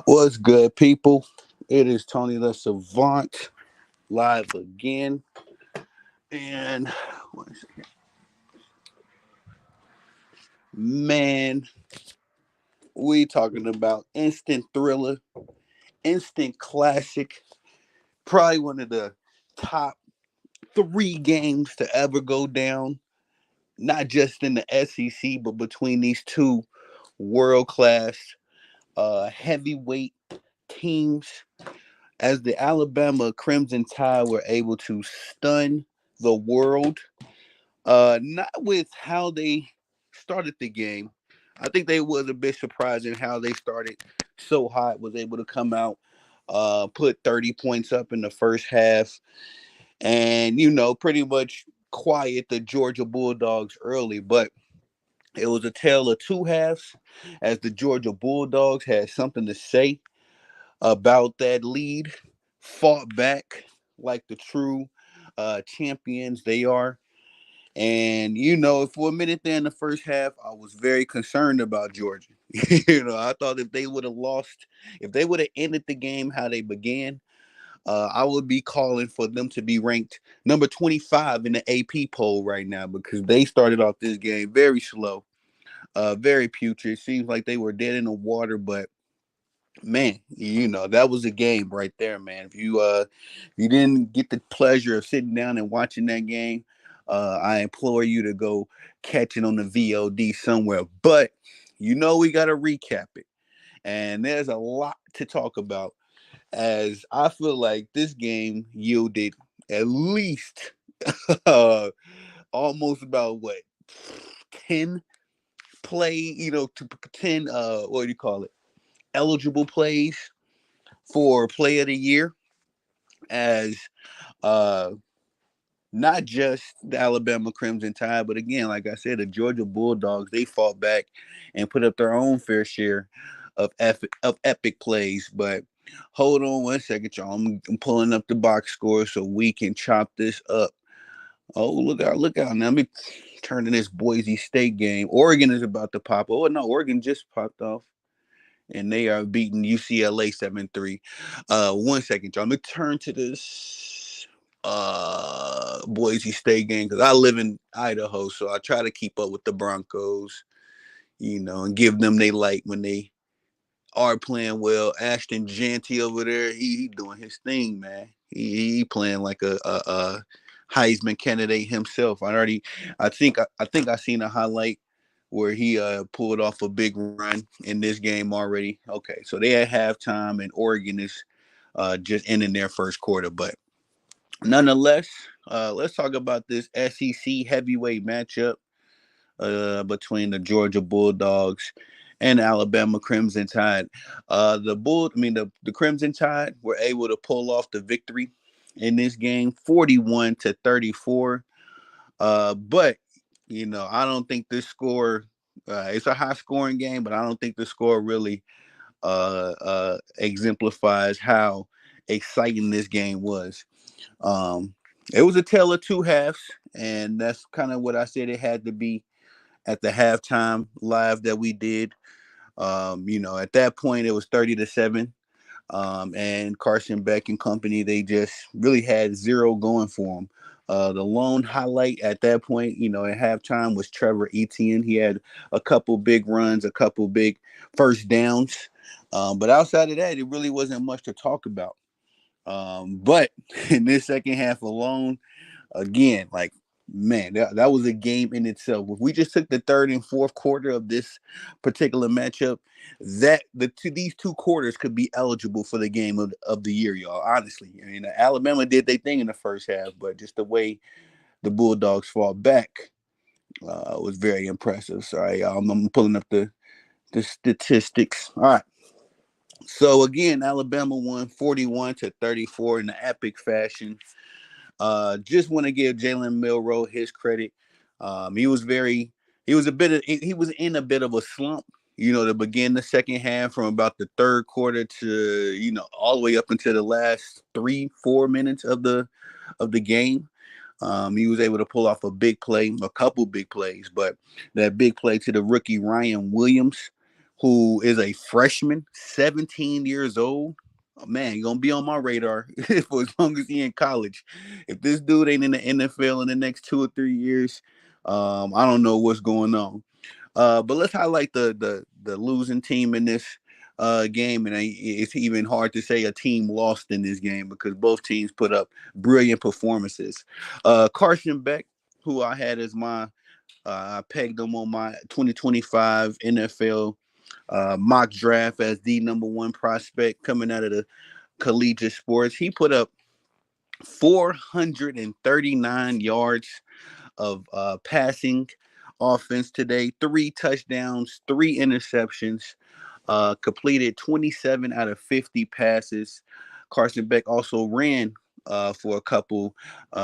What's good, people? It is Tony the Savant live again, and man, we talking about instant thriller, instant classic, probably one of the top three games to ever go down, not just in the SEC, but between these two world class heavyweight teams. As the Alabama Crimson Tide were able to stun the world. Not with how they started the game. I think they was a bit surprised in how they started so hot, was able to come out, put 30 points up in the first half, and pretty much quiet the Georgia Bulldogs early. But it was a tale of two halves, as the Georgia Bulldogs had something to say about that lead, fought back like the true champions they are. And for a minute there in the first half, I was very concerned about Georgia. I thought if they would have lost, if they would have ended the game how they began, I would be calling for them to be ranked number 25 in the AP poll right now, because they started off this game very slow, very putrid. Seems like they were dead in the water, but man, that was a game right there, man. If you didn't get the pleasure of sitting down and watching that game, I implore you to go catch it on the VOD somewhere. But we got to recap it, and there's a lot to talk about, as I feel like this game yielded at least uh, almost about what 10 play, 10 what do you call it? Eligible plays for play of the year, as uh not just the Alabama Crimson Tide, but again, like I said, the Georgia Bulldogs, they fought back and put up their own fair share of epic plays. But hold on one second, y'all. I'm pulling up the box score so we can chop this up. Oh, look out. Now let me turn to this Boise State game. Oregon is about to pop. Oh no, Oregon just popped off, and they are beating UCLA 7-3. One second, y'all. Let me turn to this Boise State game, because I live in Idaho, so I try to keep up with the Broncos, and give them they light when they are playing well. Ashton Jeanty over there, he doing his thing, man. He playing like a Heisman candidate himself. I think I seen a highlight where he pulled off a big run in this game already. Okay, so they at halftime, and Oregon is just ending their first quarter. But nonetheless, let's talk about this SEC heavyweight matchup between the Georgia Bulldogs and Alabama Crimson Tide. The Crimson Tide were able to pull off the victory in this game, 41-34. But I don't think this score. It's a high scoring game, but I don't think the score really exemplifies how exciting this game was. Um, it was a tale of two halves, and that's kind of what I said it had to be at the halftime live that we did. At that point it was 30-7. And Carson Beck and company, they just really had zero going for them. The lone highlight at that point, at halftime, was Trevor Etienne. He had a couple big runs, a couple big first downs. But outside of that, it really wasn't much to talk about. But in this second half alone, again, like, man, that was a game in itself. If we just took the third and fourth quarter of this particular matchup, these two quarters could be eligible for the game of the year, y'all. Honestly, I mean, Alabama did their thing in the first half, but just the way the Bulldogs fought back was very impressive. Sorry, y'all, I'm pulling up the statistics. All right. So again, Alabama won 41-34 in an epic fashion. Just want to give Jalen Milroe his credit. He was he was in a bit of a slump, to begin the second half, from about the third quarter to, all the way up into the last 3-4 minutes of the game. He was able to pull off a couple big plays, but that big play to the rookie Ryan Williams who is a freshman, 17 years old. Oh, man, you're gonna be on my radar for as long as he in college. If this dude ain't in the NFL in the next 2 or 3 years, I don't know what's going on. But let's highlight the losing team in this game, and it's even hard to say a team lost in this game because both teams put up brilliant performances. Carson Beck, who I had as my I pegged him on my 2025 NFL mock draft as the number one prospect coming out of the collegiate sports. He put up 439 yards of passing offense today, 3 touchdowns, 3 interceptions, completed 27 out of 50 passes. Carson Beck also ran for a couple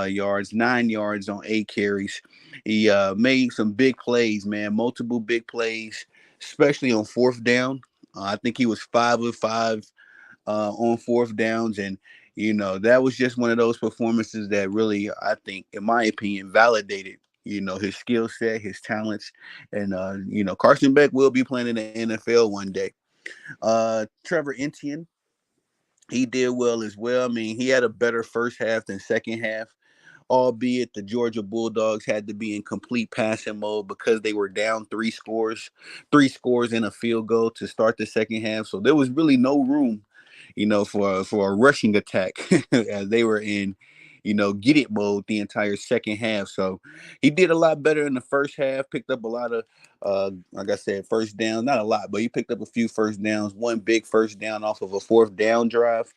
yards, 9 yards on 8 carries. He made some big plays, man, multiple big plays, especially on fourth down. I think he was 5 of 5 on fourth downs. And, that was just one of those performances that really, I think, in my opinion, validated, his skill set, his talents. And, Carson Beck will be playing in the NFL one day. Trevor Etienne, he did well as well. I mean, he had a better first half than second half, albeit the Georgia Bulldogs had to be in complete passing mode because they were down three scores and a field goal to start the second half. So there was really no room, for a rushing attack as they were in, get it mode the entire second half. So he did a lot better in the first half, picked up a lot of like I said, first down, not a lot, but he picked up a few first downs, one big first down off of a fourth down drive.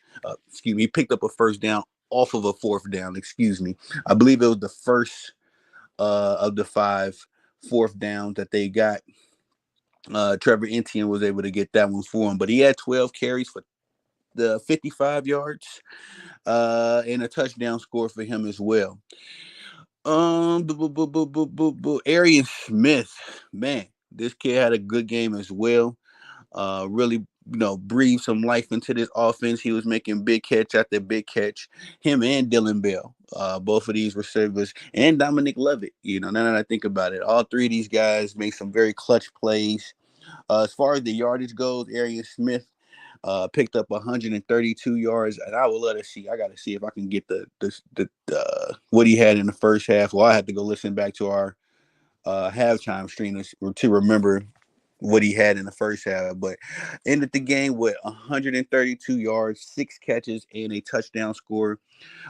Excuse me, he picked up a first down off of a fourth down, excuse me. I believe it was the first of the 5 fourth downs that they got. Trevor Etienne was able to get that one for him, but he had 12 carries for the 55 yards and a touchdown score for him as well. Arian Smith, man, this kid had a good game as well. Really, breathed some life into this offense. He was making big catch after big catch. Him and Dylan Bell, both of these receivers, and Dominic Lovett. Now that I think about it, all three of these guys make some very clutch plays. As far as the yardage goes, Arian Smith picked up 132 yards, and I would love to see. I got to see if I can get the what he had in the first half. Well, I had to go listen back to our halftime stream to remember what he had in the first half, but ended the game with 132 yards, 6 catches, and a touchdown score.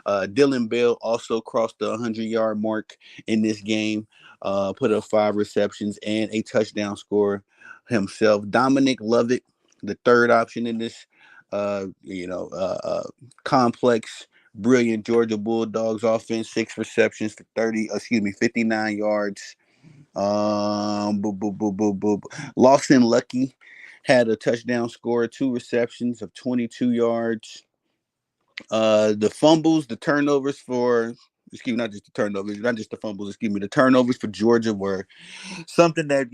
Dylan Bell also crossed the 100-yard mark in this game, put up 5 receptions and a touchdown score himself. Dominic Lovett, the third option in this, complex, brilliant Georgia Bulldogs offense, 6 receptions for 59 yards. Lawson Lucky had a touchdown score, 2 receptions of 22 yards. The fumbles, the turnovers for, excuse me, not just the turnovers, not just the fumbles, excuse me, the turnovers for Georgia were something that,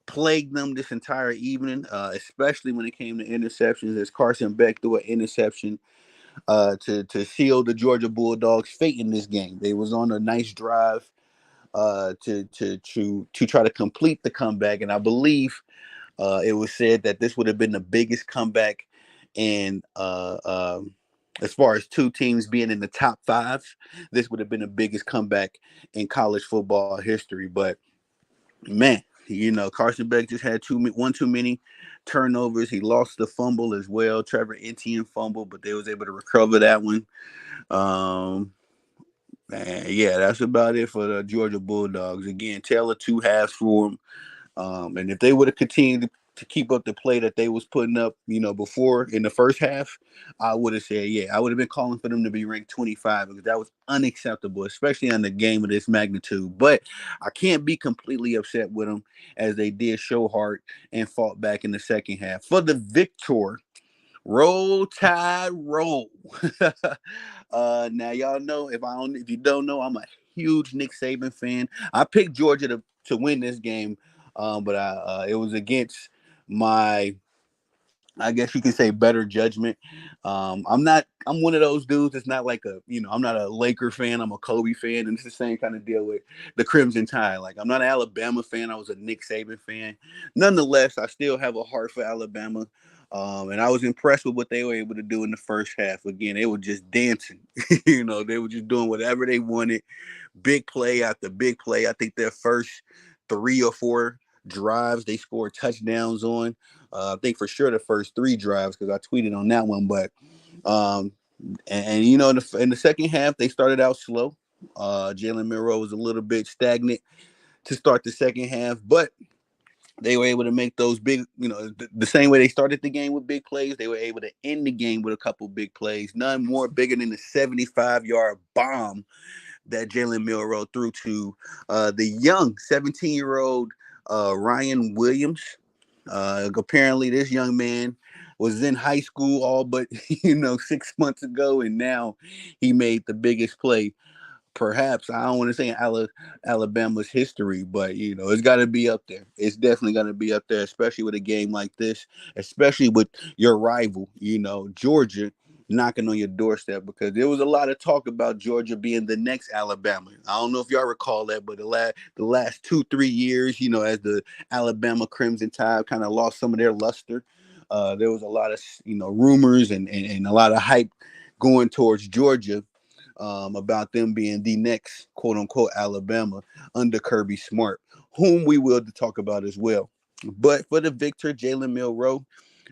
plagued them this entire evening, especially when it came to interceptions, as Carson Beck threw an interception to seal the Georgia Bulldogs' fate in this game. They was on a nice drive to try to complete the comeback, and I believe it was said that this would have been the biggest comeback in as far as two teams being in the top 5. This would have been the biggest comeback in college football history. But man, Carson Beck just had one too many turnovers. He lost the fumble as well. Trevor Etienne fumbled, but they was able to recover that one. And yeah, that's about it for the Georgia Bulldogs. Again, tale of two halves for them. And if they would have continued to keep up the play that they was putting up, before in the first half, I would have said, yeah, I would have been calling for them to be ranked 25 because that was unacceptable, especially on the game of this magnitude. But I can't be completely upset with them as they did show heart and fought back in the second half for the victor. Roll Tide Roll. Now y'all know if you don't know, I'm a huge Nick Saban fan. I picked Georgia to win this game, but it was against my I guess you can say better judgment. I'm not. I'm one of those dudes. It's not like a. I'm not a Laker fan. I'm a Kobe fan, and it's the same kind of deal with the Crimson Tide. Like I'm not an Alabama fan. I was a Nick Saban fan. Nonetheless, I still have a heart for Alabama. And I was impressed with what they were able to do in the first half. Again, they were just dancing. They were just doing whatever they wanted, big play after big play. I think their first 3 or 4 drives they scored touchdowns on. I think for sure the first 3 drives because I tweeted on that one. But um, in the second half they started out slow. Jalen Milroe was a little bit stagnant to start the second half, but they were able to make those big, the same way they started the game with big plays. They were able to end the game with a couple big plays. None more bigger than the 75-yard bomb that Jalen Milroe threw to the young 17-year-old Ryan Williams. Apparently, this young man was in high school all but 6 months ago, and now he made the biggest play perhaps I don't want to say in Alabama's history, but it's got to be up there. It's definitely going to be up there, especially with a game like this, especially with your rival, Georgia knocking on your doorstep because there was a lot of talk about Georgia being the next Alabama. I don't know if y'all recall that, but the last 2-3 years, as the Alabama Crimson Tide kind of lost some of their luster, there was a lot of rumors and a lot of hype going towards Georgia about them being the next quote unquote Alabama under Kirby Smart, whom we will talk about as well. But for the victor, Jalen Milroe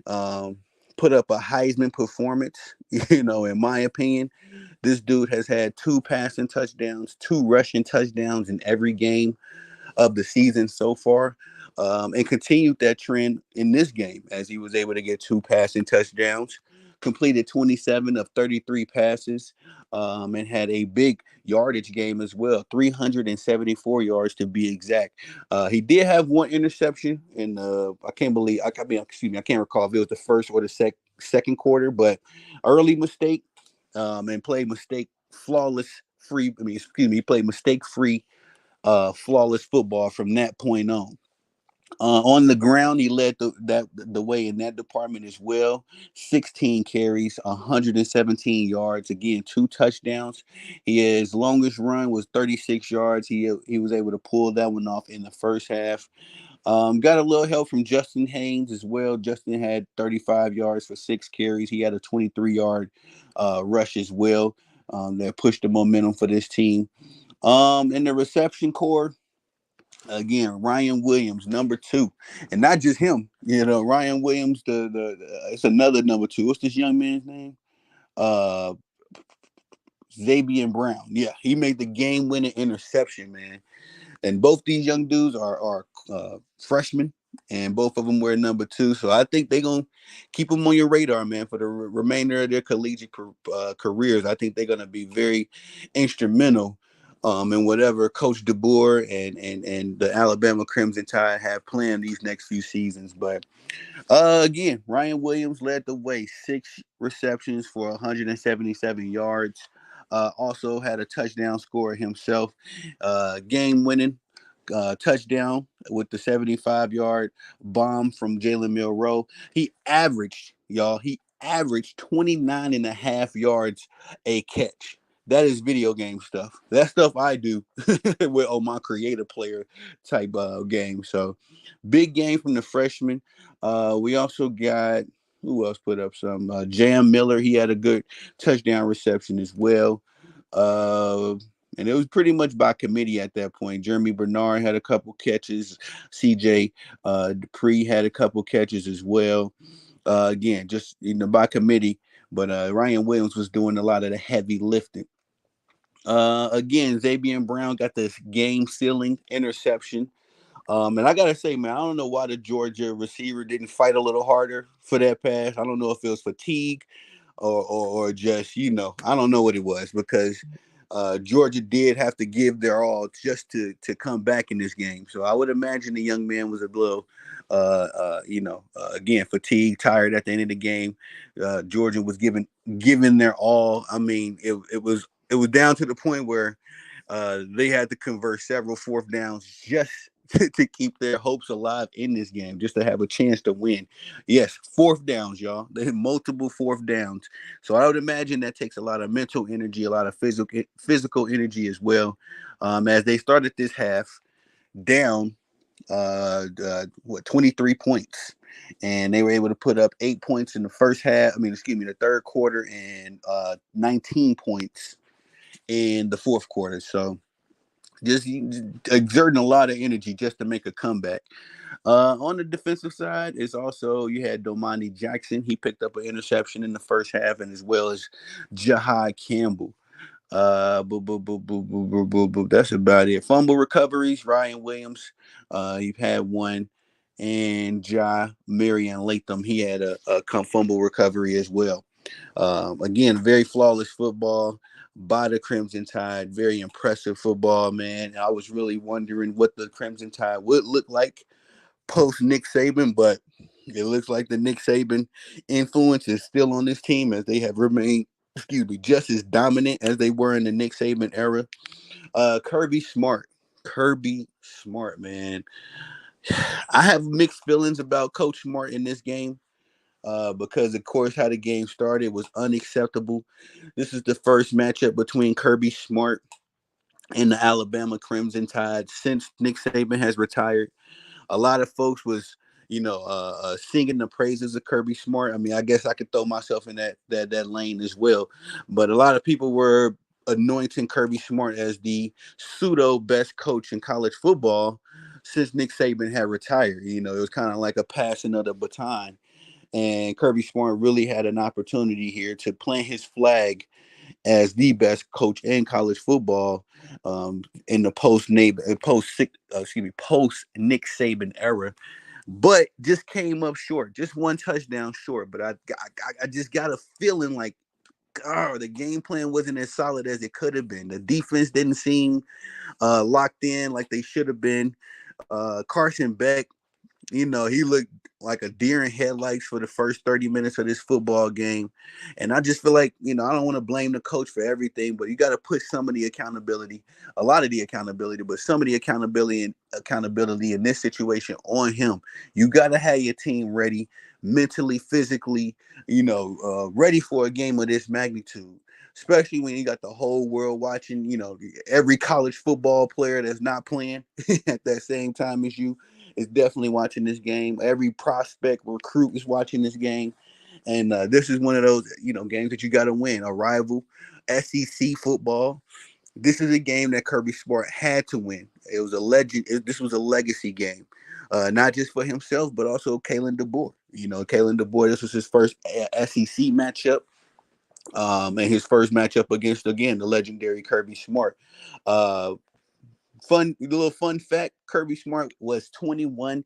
um, put up a Heisman performance. In my opinion, this dude has had 2 passing touchdowns, 2 rushing touchdowns in every game of the season so far, and continued that trend in this game as he was able to get 2 passing touchdowns, completed 27 of 33 passes, and had a big yardage game as well, 374 yards to be exact. He did have 1 interception, and excuse me, I can't recall if it was the first or the second quarter, but early mistake, and played mistake flawless free. I mean, excuse me, he played mistake free flawless football from that point on. On the ground, he led the way in that department as well. 16 carries, 117 yards. Again, 2 touchdowns. His longest run was 36 yards. He was able to pull that one off in the first half. Got a little help from Justin Haynes as well. Justin had 35 yards for 6 carries. He had a 23-yard rush as well. That pushed the momentum for this team. In the reception core, again, Ryan Williams, number 2, and not just him. Ryan Williams, it's another number 2. What's this young man's name? Uh, Xavier Brown. Yeah, he made the game-winning interception, man. And both these young dudes are freshmen, and both of them were number 2. So I think they're gonna keep them on your radar, man, for the remainder of their collegiate careers. I think they're gonna be very instrumental in whatever Coach DeBoer and the Alabama Crimson Tide have planned these next few seasons. But again, Ryan Williams led the way, 6 receptions for 177 yards. Also had a touchdown score himself, game winning touchdown with the 75-yard bomb from Jalen Milroe. He averaged 29 and a half yards a catch. That is video game stuff. That stuff I do with my creative player type game. So big game from the freshman. We also got who else put up some? Jam Miller. He had a good touchdown reception as well. Uh, and it was pretty much by committee at that point. Jeremy Bernard had a couple catches. CJ Dupree had a couple catches as well. Again, just by committee. But Ryan Williams was doing a lot of the heavy lifting. Again, Xavier Brown got this game sealing interception. And I gotta say, man, I don't know why the Georgia receiver didn't fight a little harder for that pass. I don't know if it was fatigue or just I don't know what it was because Georgia did have to give their all just to come back in this game. So I would imagine the young man was a little again fatigued, tired at the end of the game. Georgia was giving their all. I mean, it was down to the point where they had to convert several fourth downs to keep their hopes alive in this game, just to have a chance to win. Yes, fourth downs, y'all. They had multiple fourth downs. So I would imagine that takes a lot of mental energy, a lot of physical energy as well. As they started this half down, 23 points, and they were able to put up 8 points in the first half. I mean, excuse me, the third quarter, and 19 points in the fourth quarter. So just exerting a lot of energy just to make a comeback. On the defensive side, it's also you had Domani Jackson. He picked up an interception in the first half, and as well as Jahai Campbell. That's about it. Fumble recoveries, Ryan Williams. You've had one, and Marion Latham. He had a fumble recovery as well. Again, very flawless football by the Crimson Tide. Very impressive football, man. I was really wondering what the Crimson Tide would look like post Nick Saban, but it looks like the Nick Saban influence is still on this team, as they have remained, just as dominant as they were in the Nick Saban era. Kirby Smart, man. I have mixed feelings about Coach Smart in this game. Because of course how the game started was unacceptable. This is the first matchup between Kirby Smart and the Alabama Crimson Tide since Nick Saban has retired. A lot of folks was, singing the praises of Kirby Smart. I mean, I guess I could throw myself in that lane as well. But a lot of people were anointing Kirby Smart as the pseudo best coach in college football since Nick Saban had retired. It was kind of like a passing of the baton. And Kirby Smart really had an opportunity here to plant his flag as the best coach in college football in the post Nick Saban era, but just came up short, just one touchdown short. But I just got a feeling like, the game plan wasn't as solid as it could have been. The defense didn't seem locked in like they should have been. Carson Beck, he looked like a deer in headlights for the first 30 minutes of this football game. And I just feel like, I don't want to blame the coach for everything, but you got to put some of the accountability, a lot of the accountability, but some of the accountability in this situation on him. You got to have your team ready mentally, physically, ready for a game of this magnitude. Especially when you got the whole world watching, every college football player that's not playing at that same time as you is definitely watching this game. Every prospect recruit is watching this game. And this is one of those, games that you got to win. A rival, SEC football. This is a game that Kirby Smart had to win. It was a legend. This was a legacy game, not just for himself, but also Kalen DeBoer. Kalen DeBoer, this was his first SEC matchup. And his first matchup against, again, the legendary Kirby Smart. Little fun fact: Kirby Smart was 21-0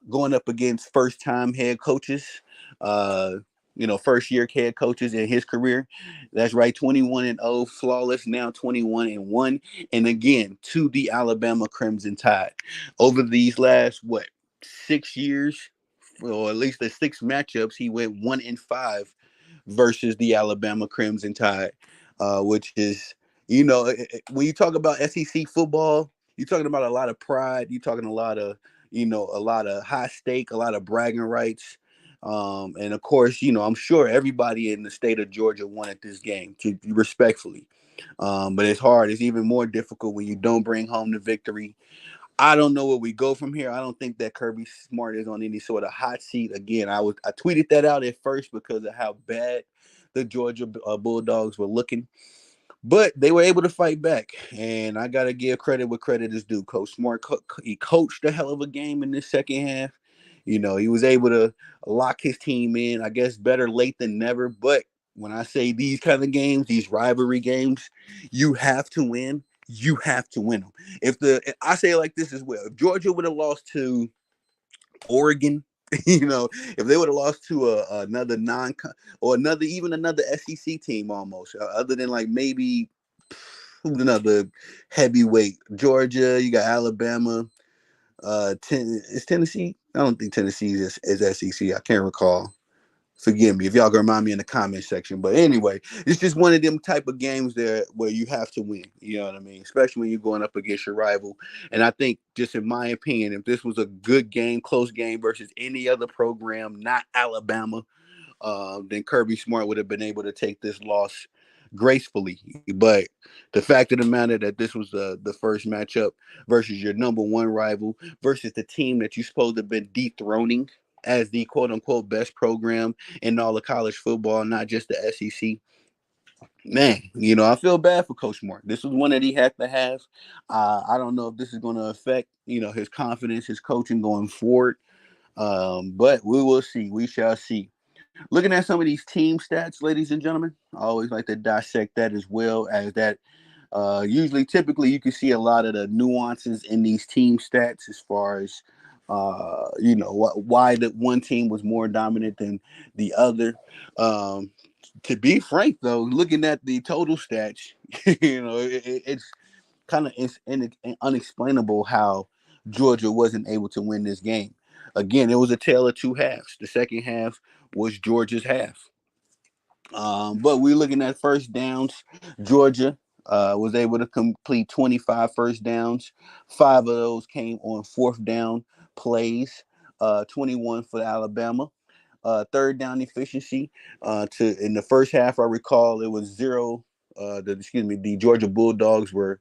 going up against first time head coaches. Uh, first year head coaches in his career. That's right, 21-0, flawless. Now 21-1, and again to the Alabama Crimson Tide. Over these last 6 years, or at least the six matchups, he went 1-5 versus the Alabama Crimson Tide, which is, when you talk about SEC football, you're talking about a lot of pride. You're talking a lot of high stake, a lot of bragging rights. And of course, I'm sure everybody in the state of Georgia wanted this game, to respectfully. But it's hard. It's even more difficult when you don't bring home the victory. I don't know where we go from here. I don't think that Kirby Smart is on any sort of hot seat. Again, I tweeted that out at first because of how bad the Georgia Bulldogs were looking, but they were able to fight back. And I gotta give credit where credit is due. Coach Smart, he coached a hell of a game in this second half. He was able to lock his team in. I guess better late than never. But when I say these kind of games, these rivalry games, you have to win. You have to win them. I say it like this as well. If Georgia would have lost to Oregon, if they would have lost to another or another SEC team, almost, other than like maybe another heavyweight, Georgia, you got Alabama, is Tennessee? I don't think Tennessee is SEC. I can't recall. Forgive me if y'all can remind me in the comment section. But anyway, it's just one of them type of games there where you have to win. You know what I mean? Especially when you're going up against your rival. And I think, just in my opinion, if this was a good game, close game versus any other program, not Alabama, then Kirby Smart would have been able to take this loss gracefully. But the fact of the matter that this was the first matchup versus your number one rival versus the team that you're supposed to have been dethroning as the quote unquote best program in all of college football, not just the SEC. Man, I feel bad for Coach Moore. This was one that he had to have. I don't know if this is going to affect, his confidence, his coaching going forward. But we will see. We shall see. Looking at some of these team stats, ladies and gentlemen, I always like to dissect that as well as that. Typically, you can see a lot of the nuances in these team stats as far as, why the one team was more dominant than the other. Um, to be frank, though, looking at the total stats, it's kind of unexplainable how Georgia wasn't able to win this game. Again, it was a tale of two halves. The second half was Georgia's half. But we're looking at first downs. Georgia was able to complete 25 first downs. Five of those came on fourth down plays. 21 for Alabama. Third down efficiency. To in the first half, I recall it was zero. The Georgia Bulldogs were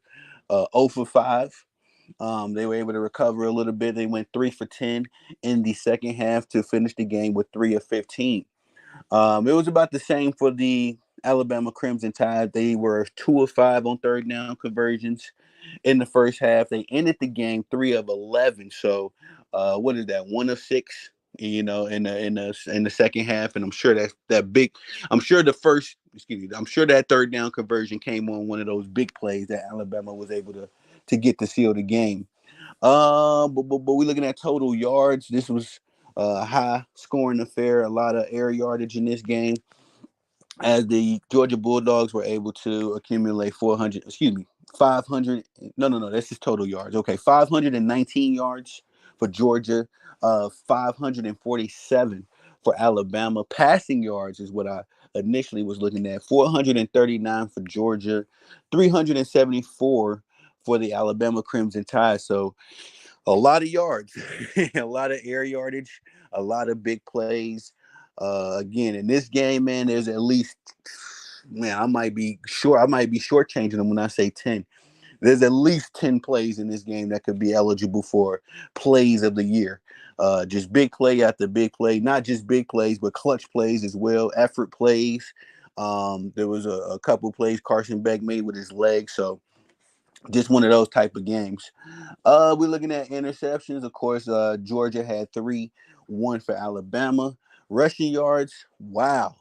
0 for 5. They were able to recover a little bit. They went 3 for 10 in the second half to finish the game with 3 of 15. It was about the same for the Alabama Crimson Tide. They were 2 of 5 on third down conversions in the first half. They ended the game 3 of 11. So, what is that? 1 of 6. In the second half, and I'm sure that big. I'm sure the first. Excuse me. I'm sure that third down conversion came on one of those big plays that Alabama was able to get to seal the game. But we're looking at total yards. This was a high scoring affair. A lot of air yardage in this game, as the Georgia Bulldogs were able to accumulate 400. Excuse me, 500. No. That's just total yards. Okay, 519 yards for Georgia. 547 for Alabama. Passing yards is what I initially was looking at. 439 for Georgia. 374 for the Alabama Crimson Tide. So a lot of yards, a lot of air yardage, a lot of big plays. Again, in this game, man, there's at least, man, I might be shortchanging them when I say 10. There's at least 10 plays in this game that could be eligible for plays of the year. Just big play after big play, not just big plays, but clutch plays as well, effort plays. There was a couple plays Carson Beck made with his legs. So just one of those type of games. We're looking at interceptions. Of course, Georgia had 3, 1 for Alabama. Rushing yards, wow.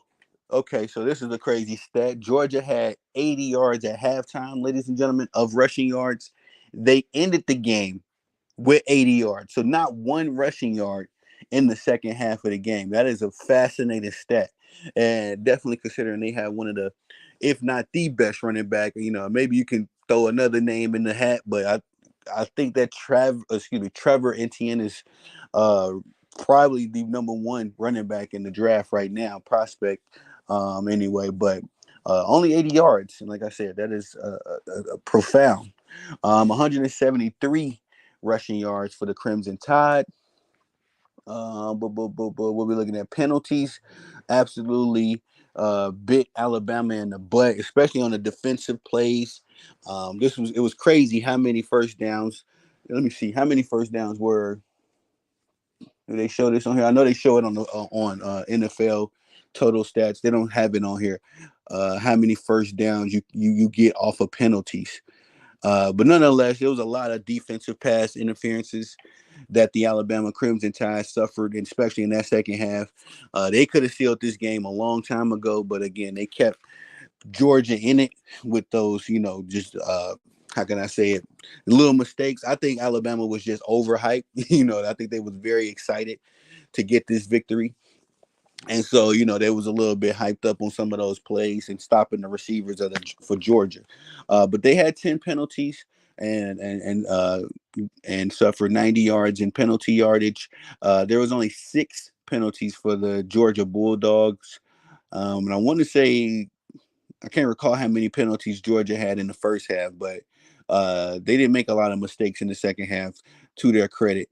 Okay, so this is a crazy stat. Georgia had 80 yards at halftime, ladies and gentlemen, of rushing yards. They ended the game with 80 yards. So not one rushing yard in the second half of the game. That is a fascinating stat. And definitely considering they have one of the, if not the best running back, maybe you can throw another name in the hat, but I think that Trevor Etienne is uh, probably the number one running back in the draft right now, prospect. Anyway, but only 80 yards, and like I said, that is profound. 173 rushing yards for the Crimson Tide. But we'll be looking at penalties. Absolutely bit Alabama in the butt, especially on the defensive plays. It was crazy how many first downs. Let me see how many first downs were. Do they show this on here? I know they show it on NFL total stats. They don't have it on here. How many first downs you get off of penalties? But nonetheless, there was a lot of defensive pass interferences that the Alabama Crimson Tide suffered, and especially in that second half. They could have sealed this game a long time ago, but again, they kept Georgia in it with those, just how can I say it, little mistakes. I think Alabama was just overhyped. I think they was very excited to get this victory. And so, they was a little bit hyped up on some of those plays and stopping the receivers for Georgia. But they had 10 penalties and suffered 90 yards in penalty yardage. There was only 6 penalties for the Georgia Bulldogs. And I want to say, I can't recall how many penalties Georgia had in the first half, but they didn't make a lot of mistakes in the second half, to their credit.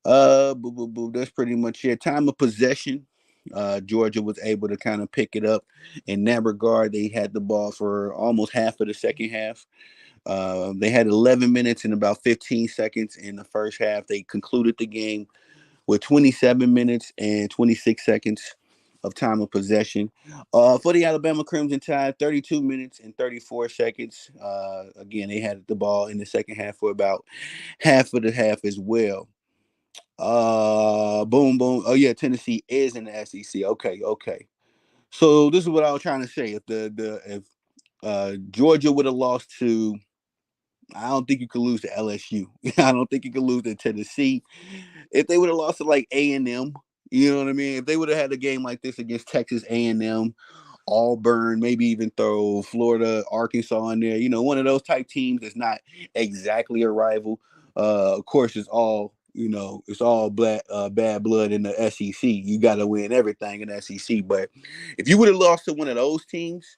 That's pretty much it. Time of possession. Georgia was able to kind of pick it up in that regard. They had the ball for almost half of the second half. They had 11 minutes and about 15 seconds in the first half. They concluded the game with 27 minutes and 26 seconds of time of possession. For the Alabama Crimson Tide, 32 minutes and 34 seconds. Again, they had the ball in the second half for about half of the half as well. Boom, boom. Oh yeah, Tennessee is in the SEC. Okay, okay. So this is what I was trying to say. If Georgia would have lost to, I don't think you could lose to LSU. I don't think you could lose to Tennessee. If they would have lost to like A&M, you know what I mean? If they would have had a game like this against Texas A&M, Auburn, maybe even throw Florida, Arkansas in there, one of those type teams that's not exactly a rival. Of course, it's all bad blood in the SEC. You got to win everything in the SEC. But if you would have lost to one of those teams,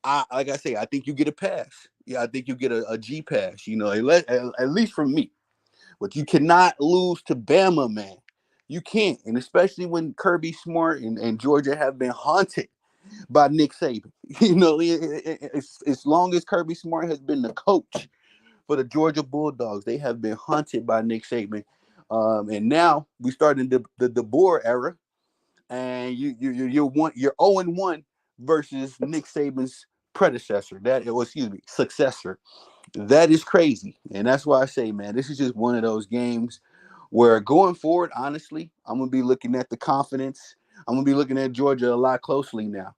like I say, I think you get a pass. Yeah, I think you get a G pass. At least from me. But you cannot lose to Bama, man. You can't, and especially when Kirby Smart and Georgia have been haunted by Nick Saban. As long as Kirby Smart has been the coach for the Georgia Bulldogs, they have been haunted by Nick Saban. And now we start in the DeBoer era, and you're 0-1 versus Nick Saban's predecessor. Successor. That is crazy. And that's why I say, man, this is just one of those games where going forward, honestly, I'm going to be looking at the confidence. I'm going to be looking at Georgia a lot closely now.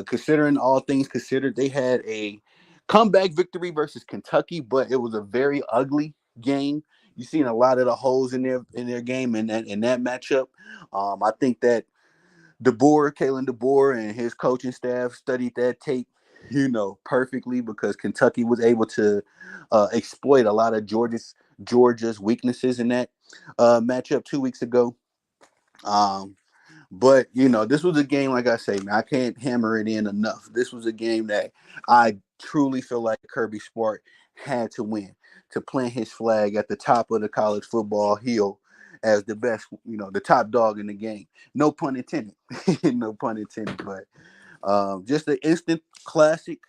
Considering all things considered, they had a comeback victory versus Kentucky, but it was a very ugly game. You've seen a lot of the holes in their game in that matchup. I think that Kalen DeBoer, and his coaching staff studied that tape, perfectly, because Kentucky was able to exploit a lot of Georgia's weaknesses in that matchup 2 weeks ago. Um, but this was a game, like I say, man, I can't hammer it in enough. This was a game that I truly feel like Kirby Smart had to win to plant his flag at the top of the college football hill as the best, the top dog in the game. No pun intended. No pun intended. But just an instant classic,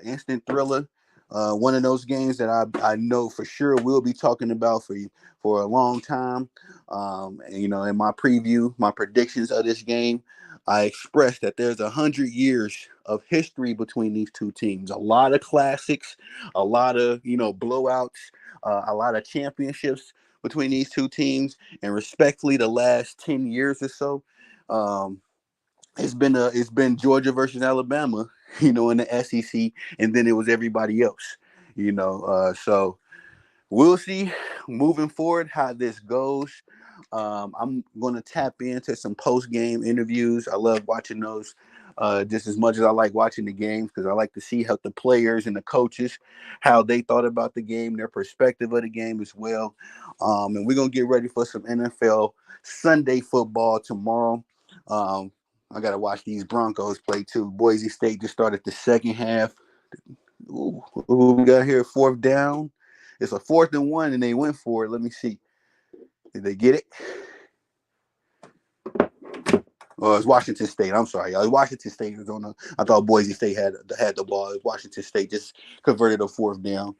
instant thriller. One of those games that I know for sure we'll be talking about for a long time. And, in my preview, my predictions of this game, I expressed that there's 100 years of history between these two teams. A lot of classics, a lot of blowouts, a lot of championships between these two teams, and respectfully, the last 10 years or so. Um, it's been Georgia versus Alabama, in the SEC, and then it was everybody else, So we'll see moving forward how this goes. I'm going to tap into some post game interviews. I love watching those just as much as I like watching the games, because I like to see how the players and the coaches, how they thought about the game, their perspective of the game as well. And we're going to get ready for some NFL Sunday football tomorrow. Um, I got to watch these Broncos play too. Boise State just started the second half. Ooh, we got here? Fourth down. It's a 4th and 1, and they went for it. Let me see. Did they get it? Oh, it's Washington State. I'm sorry, y'all. Washington State was on the. I thought Boise State had the ball. Washington State just converted a 4th down.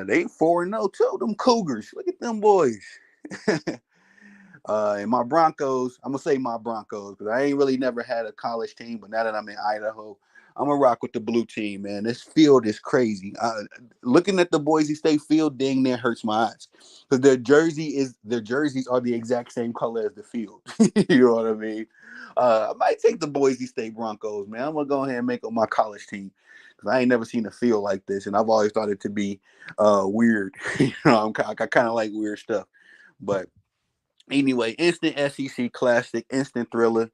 They 4-0 too. Them Cougars. Look at them boys. And my Broncos, I'm gonna say my Broncos, because I ain't really never had a college team, but now that I'm in Idaho, I'm gonna rock with the blue team, man. This field is crazy. Looking at the Boise State field, dang near hurts my eyes, because their jerseys are the exact same color as the field. You know what I mean? I might take the Boise State Broncos, man. I'm gonna go ahead and make them my college team, because I ain't never seen a field like this, and I've always thought it to be weird. I kind of like weird stuff, but. Anyway, instant SEC classic, instant thriller,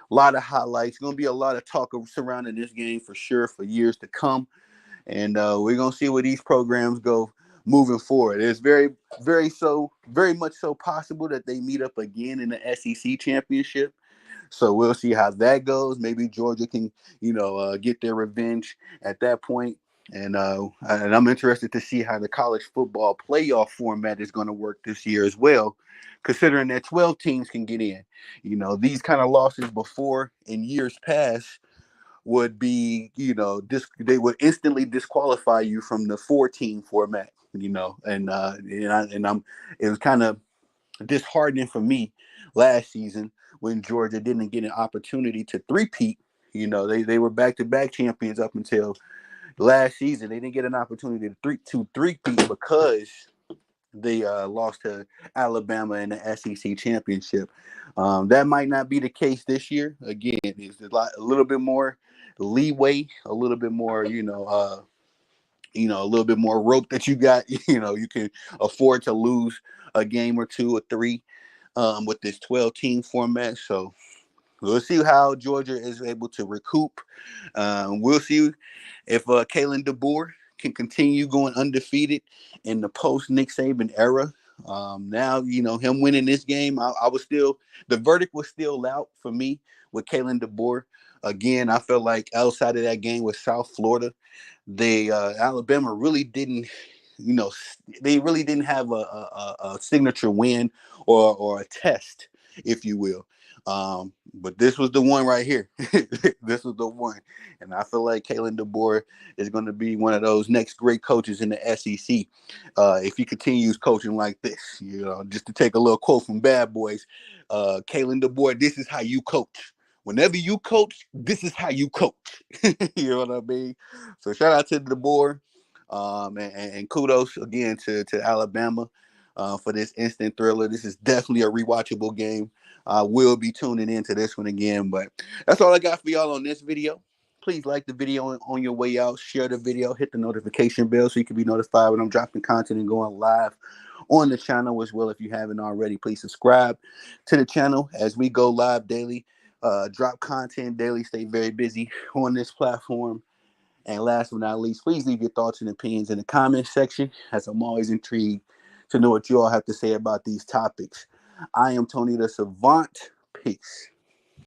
a lot of highlights. Going to be a lot of talk surrounding this game for sure for years to come. And we're going to see where these programs go moving forward. It's very much so possible that they meet up again in the SEC championship. So we'll see how that goes. Maybe Georgia can, get their revenge at that point. And I'm interested to see how the college football playoff format is going to work this year as well, considering that 12 teams can get in. These kind of losses before in years past would be, they would instantly disqualify you from the 14 format. And it was kind of disheartening for me last season when Georgia didn't get an opportunity to three-peat. They were back-to-back champions up until last season. They didn't get an opportunity to three-peat because they lost to Alabama in the SEC championship. That might not be the case this year. Again, it's a little bit more leeway, a little bit more, a little bit more rope that you got. You can afford to lose a game or two or three with this 12 team format. So we'll see how Georgia is able to recoup. We'll see if Kalen DeBoer can continue going undefeated in the post Nick Saban era. Now, him winning this game, I was still, the verdict was still out for me with Kalen DeBoer. Again, I felt like outside of that game with South Florida, Alabama really didn't, you know, they really didn't have a signature win or a test, if you will. But this was the one right here. This was the one, and I feel like Kalen DeBoer is going to be one of those next great coaches in the SEC if he continues coaching like this. Just to take a little quote from Bad Boys, Kalen DeBoer, this is how you coach. Whenever you coach, this is how you coach. You know what I mean? So shout out to DeBoer, and kudos again to Alabama for this instant thriller. This is definitely a rewatchable game. I will be tuning into this one again, but that's all I got for y'all on this video. Please like the video on your way out, share the video, hit the notification bell so you can be notified when I'm dropping content and going live on the channel as well. If you haven't already, please subscribe to the channel as we go live daily, drop content daily, stay very busy on this platform. And last but not least, please leave your thoughts and opinions in the comment section, as I'm always intrigued to know what you all have to say about these topics. I am Tony the Savant. Peace.